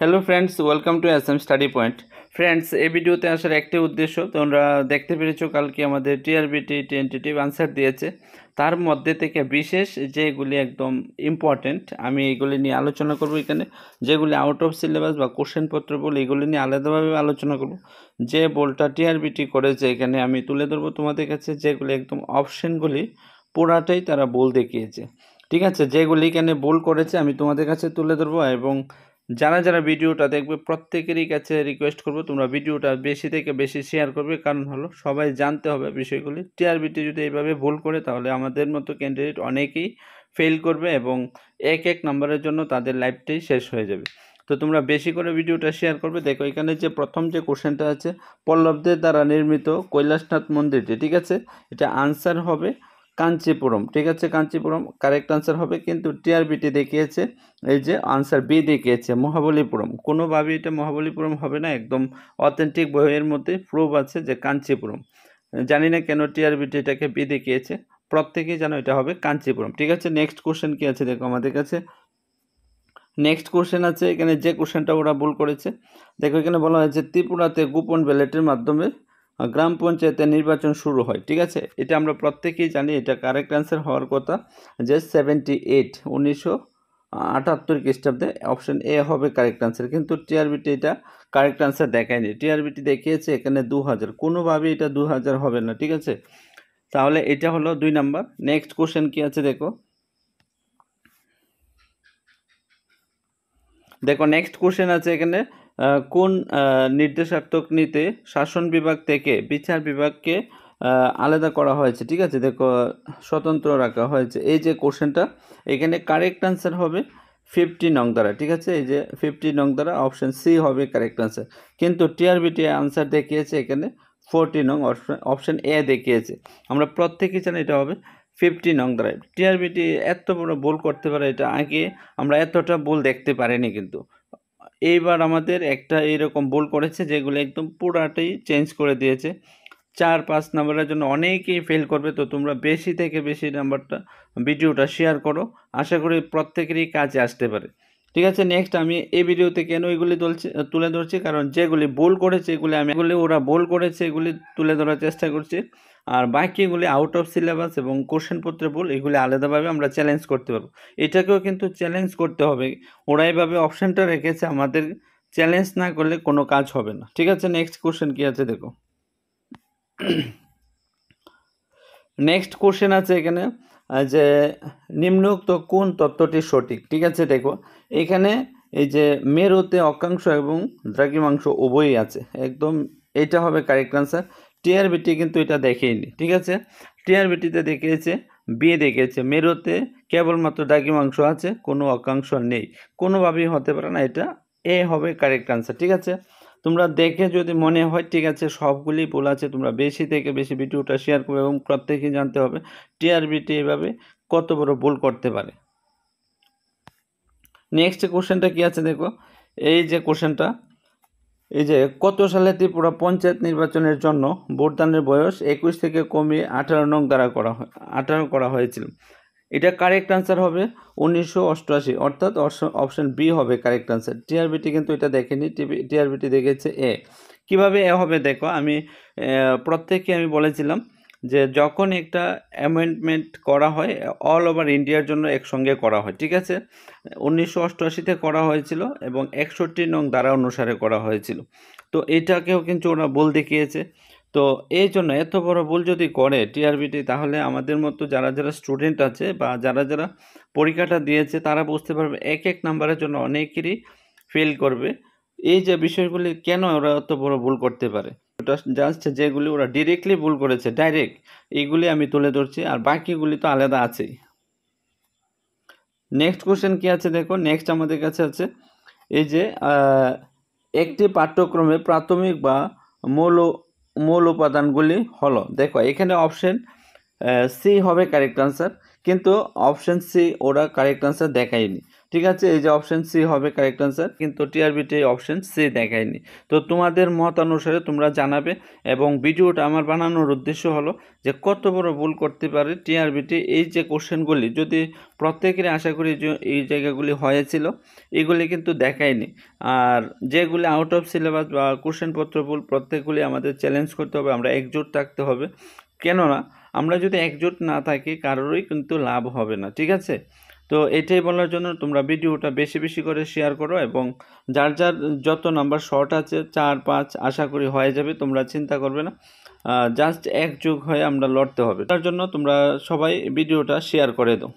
Hello friends, welcome to SM study point. Friends, এই ভিডিওতে আসার একটি উদ্দেশ্য, তোমরা দেখতে পেরেছো কালকে আমাদের টিআরবিটি টেন্টেটিভ আনসার দিয়েছে। তার মধ্যে থেকে বিশেষ যেগুলি একদম ইম্পর্টেন্ট আমি এইগুলি নিয়ে আলোচনা করব। এখানে যেগুলি আউট অফ সিলেবাস বা কোশ্চেনপত্র বলে এগুলি নিয়ে আলাদাভাবে আলোচনা করব। যে বলটা টিআরবিটি করেছে এখানে আমি তুলে ধরবো তোমাদের কাছে, যেগুলি একদম অপশানগুলি পুরাটাই তারা বল দেখিয়েছে। ঠিক আছে, যেগুলি এখানে বল করেছে আমি তোমাদের কাছে তুলে ধরবো। এবং যারা যারা ভিডিওটা দেখবে প্রত্যেকেরই কাছে রিকোয়েস্ট করবো তোমরা ভিডিওটা বেশি থেকে বেশি শেয়ার করবে, কারণ হলো সবাই জানতে হবে বিষয়গুলি। টিআরবিটি যদি এইভাবে ভুল করে তাহলে আমাদের মতো ক্যান্ডিডেট অনেকেই ফেল করবে এবং এক নম্বরের জন্য তাদের লাইফটাই শেষ হয়ে যাবে। তো তোমরা বেশি করে ভিডিওটা শেয়ার করবে। দেখো এখানে যে প্রথম যে কোশ্চেনটা আছে, পল্লবদের দ্বারা নির্মিত কৈলাসনাথ মন্দিরটি, ঠিক আছে, এটা আনসার হবে কাঞ্চিপুরম। ঠিক আছে, কাঞ্চিপুরম কারেক্ট আনসার হবে, কিন্তু টিআরবিটি দেখিয়েছে এই যে আনসার বি দেখিয়েছে মহাবলীপুরম। কোনোভাবেই এটা মহাবলীপুরম হবে না, একদম অথেন্টিক বইয়ের মধ্যে প্রুফ আছে যে কাঞ্চিপুরম। জানি না কেন টিআরবিটি এটাকে বি দেখিয়েছে, প্রত্যেকেই জানো এটা হবে কাঞ্চিপুরম। ঠিক আছে, নেক্সট কোশ্চেন কি আছে দেখো আমাদের কাছে। নেক্সট কোশ্চেন আছে এখানে, যে কোশ্চেনটা ওরা ভুল করেছে দেখো এখানে বলা হয়েছে ত্রিপুরাতে গোপন ব্যালটের মাধ্যমে গ্রাম পঞ্চায়েতের নির্বাচন শুরু হয়। ঠিক আছে, এটা আমরা প্রত্যেকেই জানি, এটা কারেক্ট অ্যান্সার হওয়ার কথা যে 78 1978 খ্রিস্টাব্দে অপশন এ হবে কারেক্ট অ্যান্সার, কিন্তু টিআরবিটি এটা কারেক্ট অ্যান্সার দেখায়নি। টিআরবিটি দেখিয়েছে এখানে 2000, কোনোভাবেই এটা 2000 হবে না। ঠিক আছে, তাহলে এটা হলো 2 নাম্বার। নেক্সট কোশ্চেন কি আছে দেখো। দেখো নেক্সট কোশ্চেন আছে এখানে, কোন নির্দেশাত্মক নীতি শাসন বিভাগ থেকে বিচার বিভাগকে আলাদা করা হয়েছে। ঠিক আছে, দেখো স্বতন্ত্র রাখা হয়েছে এই যে কোশ্চেনটা, এখানে কারেক্ট আনসার হবে 50 নং দ্বারা। ঠিক আছে, এই যে 50 নং দ্বারা অপশন সি হবে কারেক্ট আনসার, কিন্তু টিআরবিটি আনসার দেখিয়েছে এখানে 40 নং অপশন এ দেখিয়েছে। আমরা প্রত্যেকেই জানি এটা হবে 50 নং দ্বারা। টিআরবিটি এত বড় ভুল করতে পারে, এটা আগে আমরা এতটা ভুল দেখতে পারিনি, কিন্তু এইবার আমাদের একটা এরকম ভুল করেছে যেগুলো একদম পুরাটাই চেঞ্জ করে দিয়েছে। 4-5 নাম্বারের জন্য অনেকেই ফেল করবে। তো তোমরা বেশি থেকে বেশি নাম্বারটা ভিডিওটা শেয়ার করো, আশা করি প্রত্যেকেরই কাজে আসতে পারে। ঠিক আছে, নেক্সট আমি এই ভিডিওতে কেন এগুলি তুলে ধরছি, কারণ যেগুলি ভুল করেছে এগুলি ওরা ভুল করেছে এগুলি তুলে ধরার চেষ্টা করছি, আর বাকিগুলি আউট অফ সিলেবাস এবং কোশ্চেনপত্রে ভুল, এগুলি আলাদাভাবে আমরা চ্যালেঞ্জ করতে পারবো। এটাকেও কিন্তু চ্যালেঞ্জ করতে হবে, ওরা এইভাবে অপশানটা রেখেছে, আমাদের চ্যালেঞ্জ না করলে কোনো কাজ হবে না। ঠিক আছে, নেক্সট কোশ্চেন কি আছে দেখো। নেক্সট কোশ্চেন আছে এখানে যে নিম্নোক্ত কোন তত্ত্বটি সঠিক। ঠিক আছে, দেখো এখানে এই যে মেরুতে অক্ষাংশ এবং দ্রাঘিমাংশ উভয়ই আছে, একদম এটা হবে কারেক্ট আনসার। টিআরবিটি কিন্তু এটা দেখেইনি। ঠিক আছে, টিআরবিটিতে দেখিয়েছে বি দেখিয়েছে মেরুতে কেবলমাত্র দ্রাঘিমাংশ আছে, কোনো অক্ষাংশ নেই, কোনোভাবেই হতে পারে না, এটা এ হবে কারেক্ট আনসার। ঠিক আছে, তোমরা দেখে যদি মনে হয় ঠিক আছে সবগুলি ভুল আছে, তোমরা বেশি থেকে বেশি ভিডিওটা শেয়ার করবে এবং প্রত্যেকেই জানতে হবে টিআরবিটি এভাবে কত বড় ভুল করতে পারে। নেক্সট কোশ্চেনটা কি আছে দেখো, এই যে কোশ্চেনটা, এই যে কত সালে ত্রিপুরা পঞ্চায়েত নির্বাচনের জন্য ভোটদানের বয়স 21 থেকে কমিয়ে 18 নং দ্বারা 18 করা হয়েছিল। এটা কারেক্ট আনসার হবে 1988, অর্থাৎ অপশন বি হবে কারেক্ট আনসার। টিআরবিটি কিন্তু এটা দেখেনি, টিআরবিটি দেখেছে এ। কিভাবে এ হবে দেখো, আমি প্রত্যেককে আমি বলেছিলাম যে যখন একটা অ্যামেন্ডমেন্ট করা হয় অল ওভার ইন্ডিয়ার জন্য একসঙ্গে করা হয়। ঠিক আছে, 1988-তে করা হয়েছিল এবং 61 নং ধারা অনুসারে করা হয়েছিল। তো এটাকেও কিন্তু ওরা ভুল দেখিয়েছে। তো এই জন্য এত বড় ভুল যদি করে টিআরবিটি, তাহলে আমাদের মতো যারা যারা স্টুডেন্ট আছে বা যারা যারা পরীক্ষাটা দিয়েছে তারা বুঝতে পারবে এক নাম্বারের জন্য অনেকেরই ফেল করবে। এই যে বিষয়গুলি কেন ওরা এত বড় ভুল করতে পারে, ওটা জাস্ট যেগুলি ওরা ডিরেক্টলি ভুল করেছে ডাইরেক্ট, এইগুলি আমি তুলে ধরছি, আর বাকিগুলি তো আলাদা আছেই। নেক্সট কোশ্চেন কি আছে দেখো, নেক্সট আমাদের কাছে আছে এই যে একটি পাঠ্যক্রমে প্রাথমিক বা মূল উপাদানগুলি হলো। দেখো এখানে অপশন সি হবে কারেক্ট আনসার, কিন্তু অপশন সি ওরা কারেক্ট আনসার দেখায়নি। ঠিক আছে, এই যে অপশন সি হবে কারেক্ট আনসার, কিন্তু টিআরবিতে অপশন সি দেখায়নি। তো তোমাদের মত অনুসারে তোমরা জানাবে, এবং ভিডিওটা আমার বানানোর উদ্দেশ্য হলো যে কত বড় ভুল করতে পারে টিআরবিতে এই যে কোশ্চেনগুলি, যদি প্রত্যেকেরই আশা করি যে এই জায়গাগুলি হয়েছিল, এগুলি কিন্তু দেখায়নি। আর যেগুলি আউট অফ সিলেবাস বা কোশ্চেনপত্র ভুল, প্রত্যেকগুলি আমাদের চ্যালেঞ্জ করতে হবে, আমরা একজোট থাকতে হবে। কেননা আমরা যদি একজোট না থাকি কারোরই কিন্তু লাভ হবে না, ঠিক আছে। তো এটাই বলার জন্য তোমরা ভিডিওটা বেশি বেশি করে শেয়ার করো, এবং যার যার যত নাম্বার শর্ট আছে 4-5 আশা করি হয়ে যাবে, তোমরা চিন্তা করবে না। জাস্ট একযোগ হয়ে আমরা লড়তে হবে, তার জন্য তোমরা সবাই ভিডিওটা শেয়ার করে দাও।